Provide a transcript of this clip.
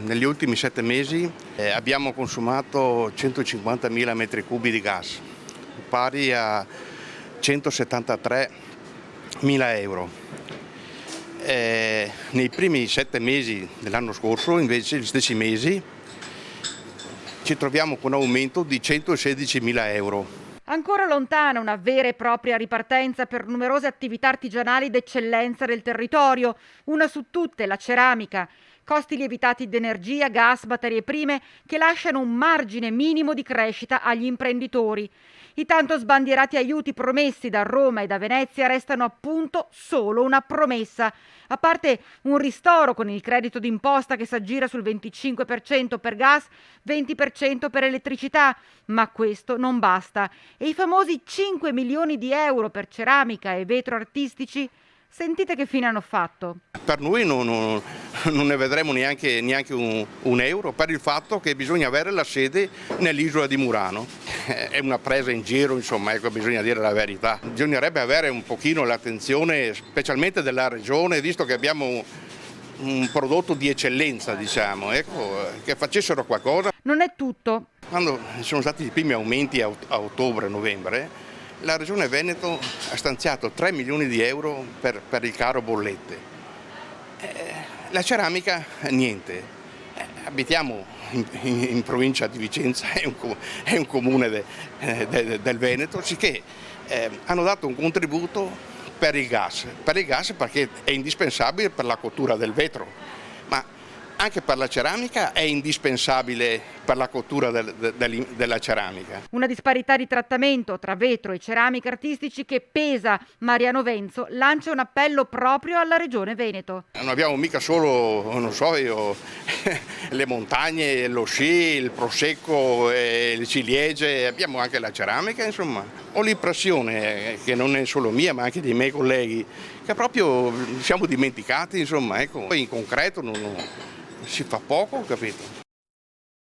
negli ultimi 7 mesi abbiamo consumato 150.000 metri cubi di gas, pari a 173.000 euro. Nei primi 7 mesi dell'anno scorso, invece, gli stessi mesi, ci troviamo con un aumento di 116.000 euro. Ancora lontana una vera e propria ripartenza per numerose attività artigianali d'eccellenza del territorio, una su tutte la ceramica. Costi lievitati di energia, gas, materie prime che lasciano un margine minimo di crescita agli imprenditori. I tanto sbandierati aiuti promessi da Roma e da Venezia restano appunto solo una promessa. A parte un ristoro con il credito d'imposta che si aggira sul 25% per gas, 20% per elettricità, ma questo non basta. E i famosi 5 milioni di euro per ceramica e vetro artistici? Sentite che fine hanno fatto. Per noi non ne vedremo neanche un euro, per il fatto che bisogna avere la sede nell'isola di Murano. È una presa in giro, insomma, ecco, bisogna dire la verità. Bisognerebbe avere un pochino l'attenzione, specialmente della regione, visto che abbiamo un prodotto di eccellenza, diciamo, ecco, che facessero qualcosa. Non è tutto. Quando ci sono stati i primi aumenti a ottobre-novembre, la Regione Veneto ha stanziato 3 milioni di euro per il caro bollette. La ceramica niente. Abitiamo in provincia di Vicenza, è un comune del Veneto, sicché hanno dato un contributo per il gas perché è indispensabile per la cottura del vetro, ma anche per la ceramica è indispensabile per la cottura della ceramica. Una disparità di trattamento tra vetro e ceramica artistici che pesa. Mariano Venzo lancia un appello proprio alla Regione Veneto. Non abbiamo mica solo, non so io, le montagne, lo sci, il prosecco, il ciliegie, abbiamo anche la ceramica, insomma. Ho l'impressione, che non è solo mia ma anche dei miei colleghi, che proprio siamo dimenticati, insomma, ecco. Poi in concreto si fa poco, capito?